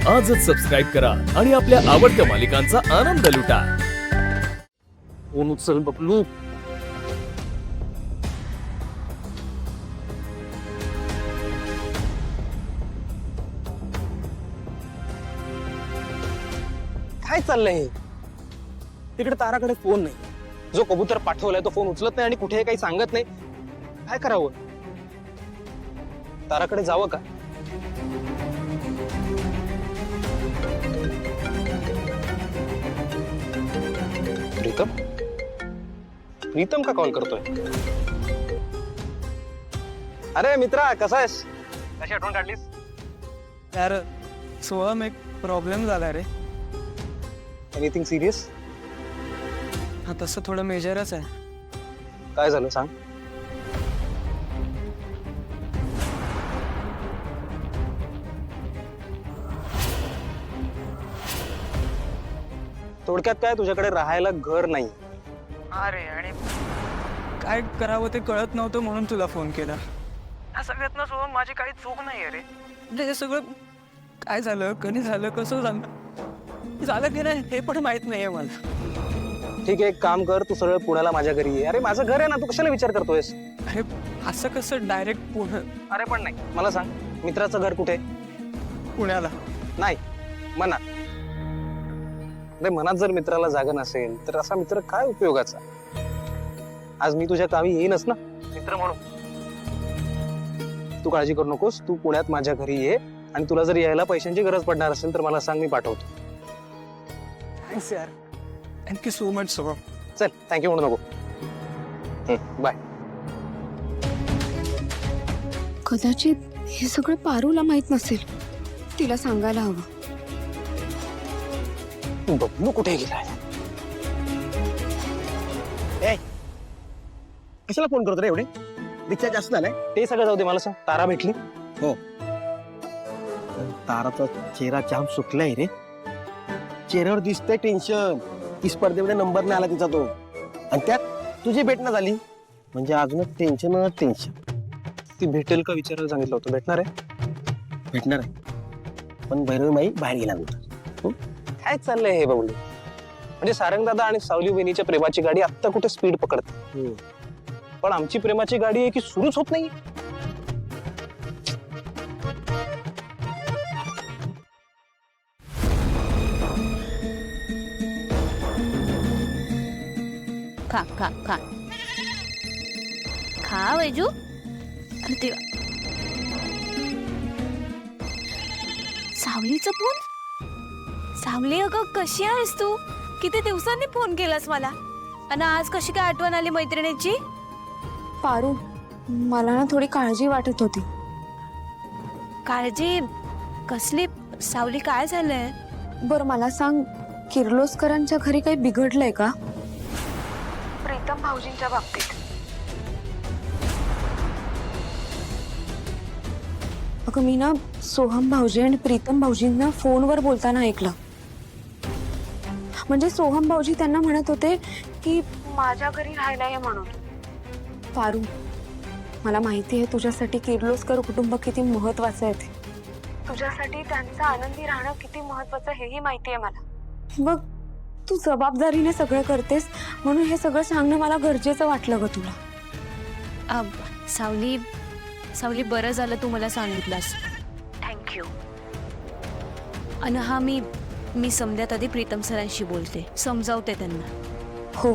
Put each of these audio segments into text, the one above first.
आजच सबस्क्राईब करा आणि आपल्या आवडत्या मालिकांचा आनंद लुटा. फोन उचल बबलू. काय चाललंय हे? तिकडे ताराकडे फोन नाही. जो कबूतर पाठवलाय तो फोन उचलत नाही आणि कुठे काही सांगत नाही. काय करावं? ताराकडे जावं का? प्रीतम प्रीतम का कॉल करतोय? अरे मित्रा, कसा आहेस? कशी आठवण काढलीस? यार सोहम, एक प्रॉब्लेम झाला रे. Anything serious? हा, तसं थोडं मेजरच आहे. काय झालं सांग. थोडक्यात काय, तुझ्याकडे राहायला घर नाही. अरे, आणि काय करावं ते कळत नव्हतं म्हणून तुला फोन केला. या सगळ्यातनं सोहम माझी काही चूक नाही रे. म्हणजे हे सगळं काय झालं, कधी झालं, कसं झालं की नाही हे पण माहित नाहीये मला. ठीक आहे, एक काम कर, तू सरळ पुण्याला माझ्या घरी ये. अरे माझं घर आहे ना, तू कशाला विचार करतोयस? अरे असं कसं डायरेक्ट अरे पण नाही, मला सांग, मित्राचं घर कुठे? पुण्याला नाही, मनात. अरे मनात जर मित्राला जागा नसेल तर असा मित्र काय उपयोगाचा? आज मी तुझ्या गावी येईनच ना मित्र म्हणून. तू काळजी करू नकोस, तू पुण्यात माझ्या घरी ये. आणि तुला जर यायला पैशांची गरज पडणार असेल तर मला सांग, मी पाठवतो. थँक्स यार. Thank you so much Soham. चल, थँक्यू म्हणू नको. बाय. कदाचित हे सगळं पारूला माहित नसेल. तिला सांगायला हवं. बबलू कुठे गेलाय? कशाला फोन करतो रे एवढे? रिचार्ज जास्त झालाय. ते सगळं जाऊ दे, मला सांग, तारा भेटली? हो, ताराचा चेहरा जाम सुकलाय रे. चेहऱ्यावर दिसतंय टेन्शन. ती स्पर्धेमध्ये नंबर नाही आला तिचा तो, आणि त्यात तुझी भेट ना झाली म्हणजे अजूनच टेन्शन. ती भेटेल का विचारायला सांगितलं होतं. भेटणार आहे? भेटणार आहे, पण भैरवी बाहेर गेला होता. काय चाललंय हे बबलू? म्हणजे सारंगदादा आणि सावली बहिणीच्या प्रेमाची गाडी आत्ता कुठे स्पीड पकडते, पण आमची प्रेमाची गाडी आहे की सुरूच होत नाही. खा खा खा खा वैजू. आणि ते सावलीचा फोन. सावली, अगं कशी आहेस तू? किती दिवसांनी फोन केलास मला, आणि आज कशी काय आठवण आली मैत्रिणीची? पारू, मला ना थोडी काळजी वाटत होती. काळजी कसली सावली? काय झालंय? बरं मला सांग, किर्लोस्करांच्या घरी काही बिघडलंय का? प्रीतम भाऊजींच्या बाबतीत. अगं मी ना सोहम भाऊजी आणि प्रीतम भाऊजींना फोनवर बोलताना ऐकलं. म्हणजे सोहम भाऊजी त्यांना म्हणत होते की माझ्या घरी राहायला ये म्हणून. पारू, मला माहिती आहे तुझ्यासाठी किर्लोस्कर कुटुंब किती महत्वाचं आहे. ते तुझ्यासाठी त्यांचा आनंदी राहणं किती महत्वाचं हेही माहिती आहे मला. बघ, तू जबाबदारीने सगळं करतेस म्हणून हे सगळं सांगणं मला गरजेचं वाटलं ग तुला. सावली सावली, बरं झालं तू मला सांगितलंस. थँक्यू. आणि हा, मी समध्यात आधी प्रीतम सरांशी बोलते, समजावते त्यांना. हो,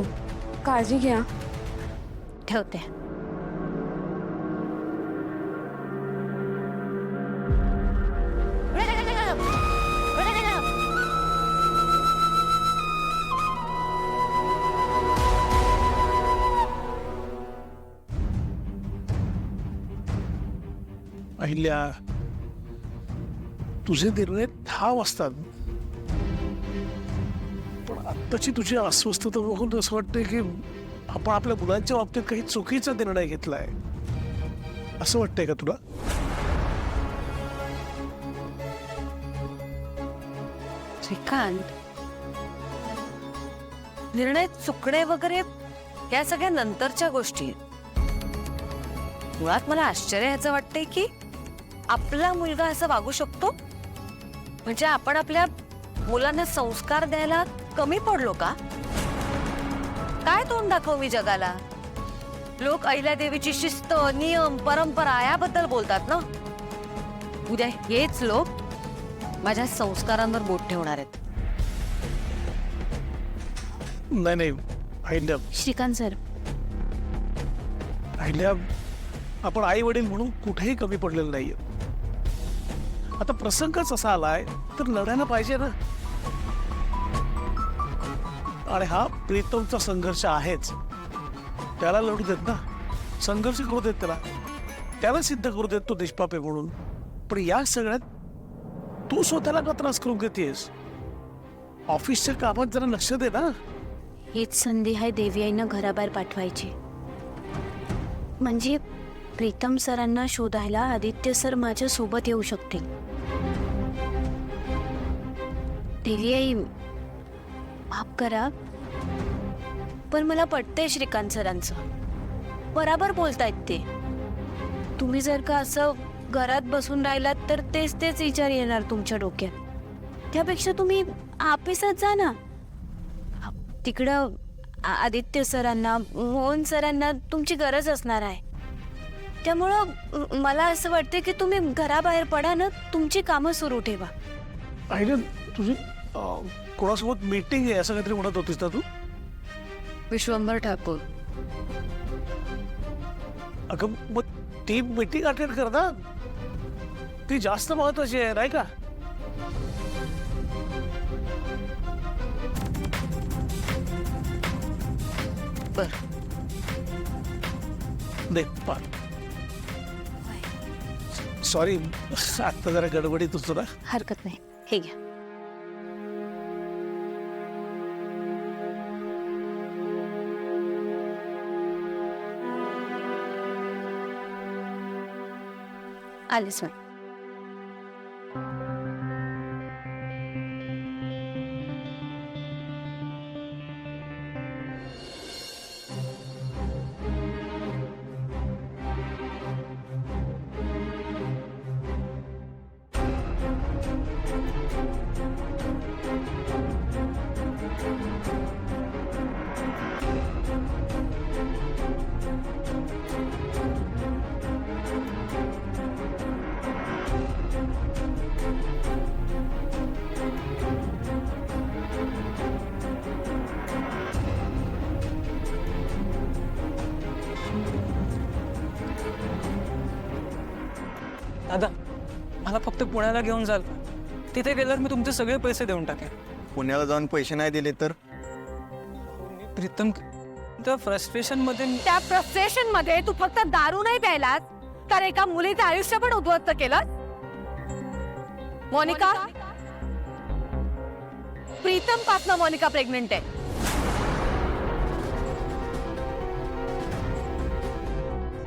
काळजी घ्या. ठेवते. अहिल्या, तुझे निर्णय ठाव असतात, पण आत्ताची तुझी अस्वस्थता बघून असं वाटतंय की आपण आपल्या मुलांच्या बाबतीत काही चुकीचा निर्णय घेतलाय. असं वाटतंय का तुला? श्रीकांत, निर्णय चुकणे वगैरे या सगळ्या नंतरच्या गोष्टी. मुळात मला आश्चर्य ह्याचं वाटतंय की आपला मुलगा असं वागू शकतो. म्हणजे आपण आपल्या मुलांना संस्कार द्यायला कमी पडलो का? काय तोंड दाखवू मी जगाला? लोक अहिल्यादेवीची शिस्त, नियम, परंपरा याबद्दल बोलतात ना. उद्या हेच लोक माझ्या संस्कारांवर बोट ठेवणार आहेत. नाही नाही अहिल्या, श्रीकांत सर, अहिल्या, आपण आई वडील म्हणून कुठेही कमी पडलेलं नाहीये. आता प्रसंगच असा आलाय तर लढायला पाहिजे ना. आणि हा प्रीतमचा संघर्ष आहेच, त्याला लढू देत ना, संघर्ष करू देत त्याला सिद्ध करू देत तो निष्पाप आहे म्हणून. पण या सगळ्यात तू स्वतःला का त्रास करून घेतेस? ऑफिसच्या कामात जरा लक्ष दे ना. हीच संधी आहे देवी आईनं घराबाहेर पाठवायची. म्हणजे प्रीतम सरांना शोधायला आदित्य सर माझ्या सोबत येऊ शकतील. देवी आई माफ करा, पण मला पटतंय श्रीकांत सरांचं. बराबर बोलतायत ते. तुम्ही जर का असं घरात बसून राहिलात तर तेच तेच विचार येणार तुमच्या डोक्यात. त्यापेक्षा तुम्ही ऑफिसात जा ना. तिकडं आदित्य सरांना, मोहन सरांना तुमची गरज असणार आहे. त्यामुळं मला असं वाटतं की तुम्ही घराबाहेर पडा ना, तुमची कामं सुरू ठेवा. अहिल्या, तुझी कोणासोबत मीटिंग आहे असं काहीतरी म्हणत होतीस ना तू? विश्वंभर ठाकूर. अगं मग ती मीटिंग अटेंड कर ना, ती जास्त महत्वाची आहे नाही का? बर, सॉरी, आता जरा गडबडीत होतो ना. हरकत नाही. हे घ्या. आलेच मॅम. दादा, मला फक्त पुण्याला घेऊन जाल का? तिथे गेल्यावर मी तुमचे सगळे पैसे देऊन टाकेन. पुण्याला जाऊन पैसे नाही दिले तर? प्रीतम, त्या फ्रस्ट्रेशन मध्ये त्या फ्रस्ट्रेशन मध्ये तू फक्त दारू नाही प्यायलास तर एका मुलीचं आयुष्य पण उद्ध्वस्त केलं. मोनिका, प्रीतम पासनं मोनिका प्रेग्नेंट आहे.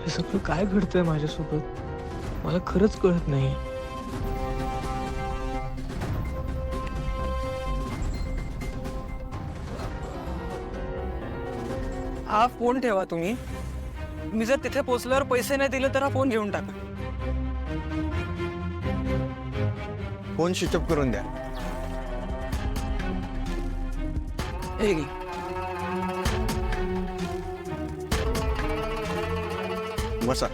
हे सगळं काय घडतंय माझ्यासोबत मला खरंच कळत नाही. हा फोन ठेवा तुम्ही. मी जर तिथे पोहोचल्यावर पैसे नाही दिले तर हा फोन घेऊन टाका. फोन स्विच ऑफ करून द्या. हे घे. बसा.